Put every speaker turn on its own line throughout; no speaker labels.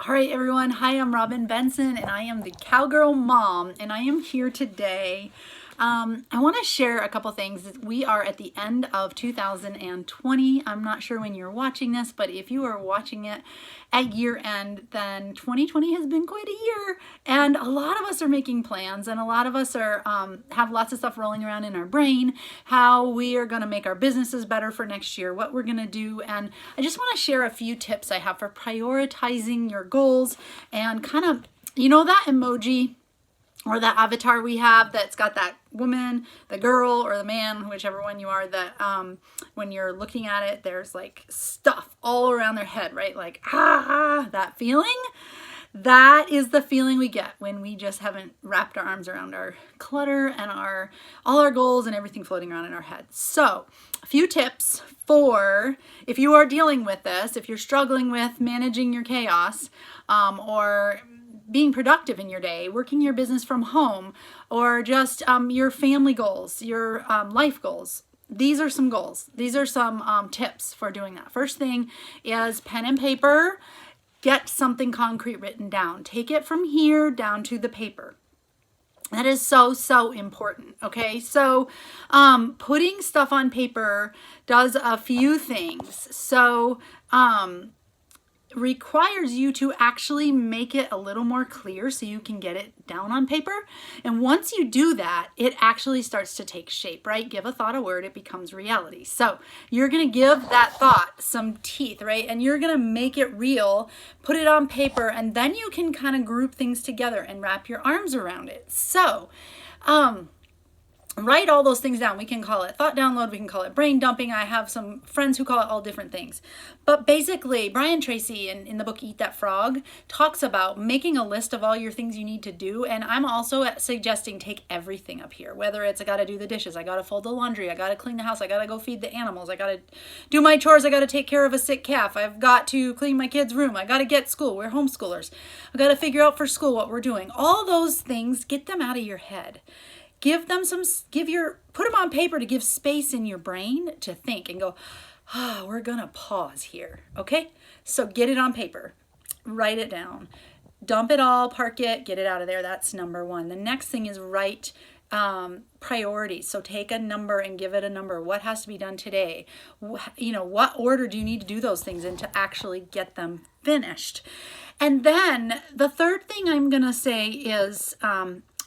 All right, everyone. Hi, I'm Robin Benson, and I am the Cowgirl Mom, and I am here today. I want to share a couple things. We are at the end of 2020. I'm not sure when you're watching this, but if you are watching it at year end, then 2020 has been quite a year, and a lot of us are making plans, and a lot of us are have lots of stuff rolling around in our brain, how we are going to make our businesses better for next year, what we're going to do, and I just want to share a few tips I have for prioritizing your goals and kind of, you know, that emoji or that avatar we have that's got that woman, the girl, or the man, whichever one you are, that when you're looking at it, there's like stuff all around their head, right? Like, that feeling. That is the feeling we get when we just haven't wrapped our arms around our clutter and all our goals and everything floating around in our head. So, a few tips for if you are dealing with this, if you're struggling with managing your chaos, or being productive in your day, working your business from home, or just your family goals, your life goals. These are some goals. These are some tips for doing that. First thing is pen and paper. Get something concrete written down. Take it from here down to the paper. That is so, so important, okay? So putting stuff on paper does a few things. So requires you to actually make it a little more clear so you can get it down on paper. And once you do that, it actually starts to take shape, right? Give a thought a word, it becomes reality. So you're going to give that thought some teeth, right? And you're going to make it real, put it on paper, and then you can kind of group things together and wrap your arms around it. So, write all those things down. We can call it thought download. We can call it brain dumping. I have some friends who call it all different things. But basically, Brian Tracy in the book Eat That Frog talks about making a list of all your things you need to do. And I'm also suggesting take everything up here, whether it's I got to do the dishes, I got to fold the laundry, I got to clean the house, I got to go feed the animals, I got to do my chores, I got to take care of a sick calf, I've got to clean my kid's room, I got to get school. We're homeschoolers. I got to figure out for school what we're doing. All those things, get them out of your head. Put them on paper to give space in your brain to think and go, we're going to pause here. Okay. So get it on paper, write it down, dump it all, park it, get it out of there. That's number one. The next thing is write priorities. So take a number and give it a number. What has to be done today? What order do you need to do those things in to actually get them finished? And then the third thing I'm going to say is,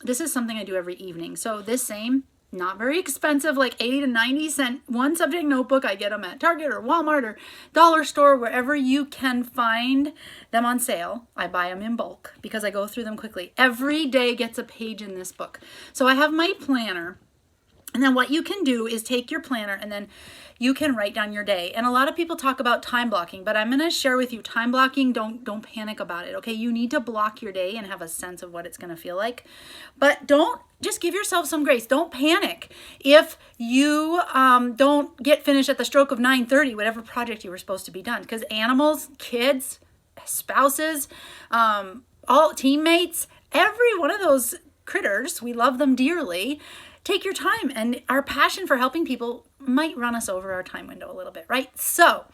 this is something I do every evening. So this same, not very expensive, like 80 to 90 cent one subject notebook. I get them at Target or Walmart or Dollar Store, wherever you can find them on sale. I buy them in bulk because I go through them quickly. Every day gets a page in this book. So I have my planner. And then what you can do is take your planner and then you can write down your day. And a lot of people talk about time blocking, but I'm going to share with you time blocking. Don't panic about it. Okay. You need to block your day and have a sense of what it's going to feel like, but just give yourself some grace. Don't panic if you don't get finished at the stroke of 9:30, whatever project you were supposed to be done, because animals, kids, spouses, all teammates, every one of those critters, we love them dearly. Take your time, and our passion for helping people might run us over our time window a little bit, right? So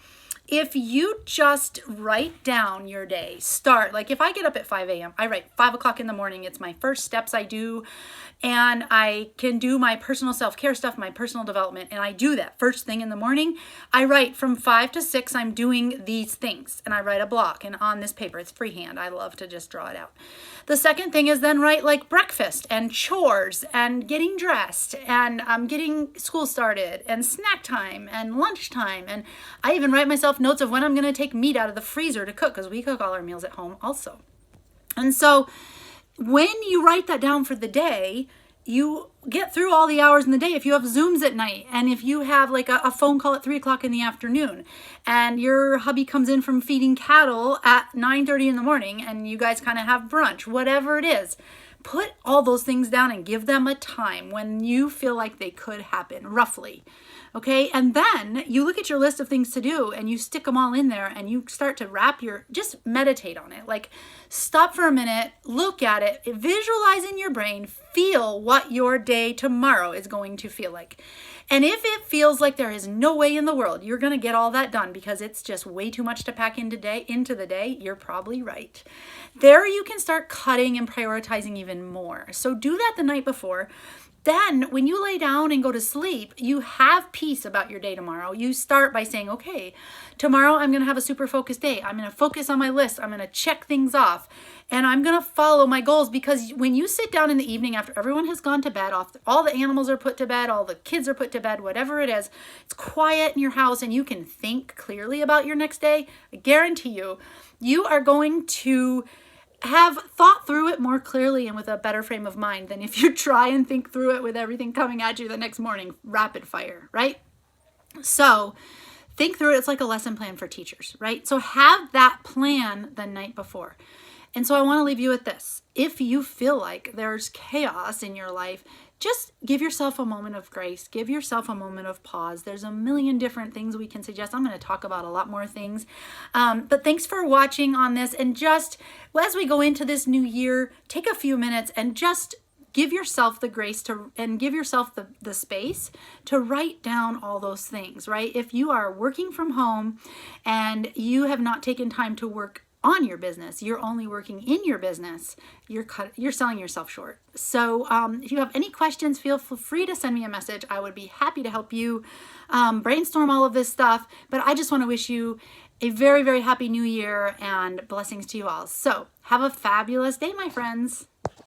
if you just write down your day, start, like if I get up at 5 a.m., I write 5 o'clock in the morning. It's my first steps I do, and I can do my personal self-care stuff, my personal development, and I do that first thing in the morning. I write from 5 to 6, I'm doing these things, and I write a block, and on this paper, it's freehand. I love to just draw it out. The second thing is then write like breakfast and chores and getting dressed and getting school started and snack time and lunch time. And I even write myself notes of when I'm going to take meat out of the freezer to cook, because we cook all our meals at home also. And so when you write that down for the day, you get through all the hours in the day. If you have Zooms at night, and if you have like a phone call at 3 o'clock in the afternoon, and your hubby comes in from feeding cattle at 9:30 in the morning, and you guys kind of have brunch, whatever it is, put all those things down and give them a time when you feel like they could happen, roughly. Okay, and then you look at your list of things to do and you stick them all in there and you start to just meditate on it. Like, stop for a minute, look at it, visualize in your brain, feel what your day tomorrow is going to feel like. And if it feels like there is no way in the world you're going to get all that done because it's just way too much to pack into the day, you're probably right. There you can start cutting and prioritizing even more. So do that the night before. Then when you lay down and go to sleep, you have peace about your day tomorrow. You start by saying, okay, tomorrow I'm going to have a super focused day. I'm going to focus on my list. I'm going to check things off and I'm going to follow my goals, because when you sit down in the evening after everyone has gone to bed, all the animals are put to bed, all the kids are put to bed, whatever it is, it's quiet in your house and you can think clearly about your next day. I guarantee you, you are going to have thought through it more clearly and with a better frame of mind than if you try and think through it with everything coming at you the next morning, rapid fire, right? So think through it. It's like a lesson plan for teachers, right? So have that plan the night before. And so I want to leave you with this. If you feel like there's chaos in your life, just give yourself a moment of grace. Give yourself a moment of pause. There's a million different things we can suggest. I'm going to talk about a lot more things. But thanks for watching on this. And just as we go into this new year, take a few minutes and just give yourself the grace and give yourself the space to write down all those things, right? If you are working from home and you have not taken time to work on your business, you're only working in your business, you're selling yourself short. So if you have any questions, feel free to send me a message. I would be happy to help you brainstorm all of this stuff. But I just want to wish you a very, very happy new year and blessings to you all. So have a fabulous day, my friends.